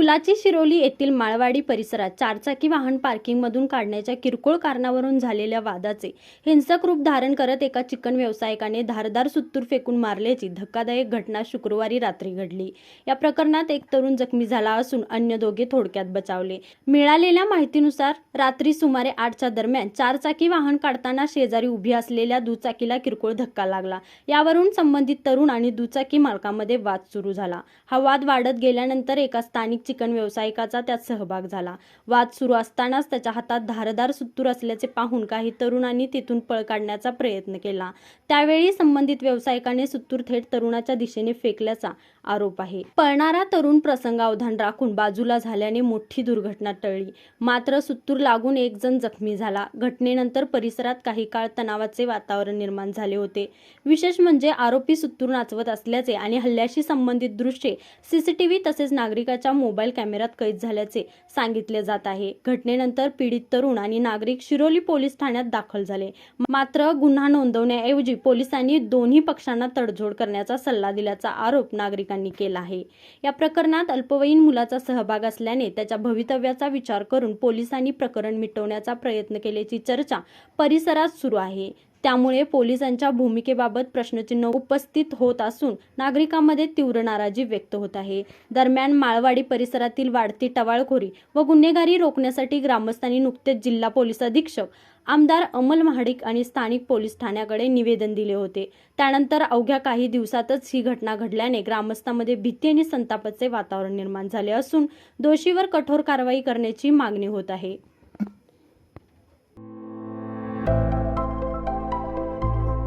फुलाची शिरोली येथील माळवाडी परिसरात चारचाकी वाहन पार्किंगमधून काढण्याच्या किरकोळ कारणावरून झालेल्या वादाचे हिंसक रूप धारण करत एका चिकन व्यावसायिकाने धारदार सुत्तूर फेकून मारल्याची धक्कादायक घटना शुक्रवारी रात्री घडली। या प्रकरणात एक तरुण जखमी झाला असून अन्य दोघे थोडक्यात बचावले। मिळालेल्या माहितीनुसार रात्री सुमारे 8च्या दरम्यान चारचाकी वाहन काढताना शेजारी उभी असलेल्या दुचाकीला किरकोळ धक्का लागला। यावरून संबंधित तरुण आणि दुचाकी मालकामध्ये वाद सुरू झाला। हा वाद वाढत गेल्यानंतर एका स्थानिक चिकन व्यावसायिकाचा त्यात सहभाग झाला। वाद सुरू असतानाच त्याच्या हातात धारदार सुत्तूर असल्याचे पाहून काही तरुणांनी तिथून पळ काढण्याचा प्रयत्न केला। त्यावेळी संबंधित व्यावसायिकाने सुत्तूर थेट तरुणाच्या दिशेने फेकल्याचा आरोप आहे। पळणारा तरुण प्रसंगावधान राखून बाजूला झाल्याने मोठी दुर्घटना टळली, मात्र सुत्तूर लागून एक जण जखमी झाला। घटनेनंतर परिसरात काही काळ तणावाचे वातावरण निर्माण झाले होते। विशेष म्हणजे आरोपी सुत्तूर नाचवत असल्याचे आणि हल्ल्याशी संबंधित दृश्ये सीसीटीव्ही तसेच नागरिकाच्या मोबाईल कॅमेऱ्यात कैद झाल्याचे सांगितले जात आहे। घटनेनंतर पीडित तरुण आणि नागरिक शिरोली पोलीस ठाण्यात दाखल झाले, मात्र गुन्हा नोंदवण्याऐवजी पोलिसांनी दोन्ही पक्षांना तडजोड करण्याचा सल्ला दिल्याचा आरोप नागरिकांनी केला आहे। या प्रकरणात अल्पवयीन मुलाचा सहभाग असल्याने त्याच्या भवितव्याचा विचार करून पोलिसांनी प्रकरण मिटवण्याचा प्रयत्न केल्याची चर्चा परिसरात सुरू आहे। त्यामुळे पोलिसांच्या भूमिकेबाबत प्रश्नचिन्ह उपस्थित होत असून नागरिकांमध्ये तीव्र नाराजी व्यक्त होत आहे। दरम्यान माळवाडी परिसरातील वाढती टवाळखोरी व गुन्हेगारी रोखण्यासाठी ग्रामस्थांनी नुकतेच जिल्हा पोलीस अधीक्षक आमदार अमल महाडिक आणि स्थानिक पोलीस ठाण्याकडे निवेदन दिले होते। त्यानंतर अवघ्या काही दिवसातच ही घटना घडल्याने ग्रामस्थांमध्ये भीती आणि संतापाचे वातावरण निर्माण झाले असून दोषीवर कठोर कारवाई करण्याची मागणी होत आहे।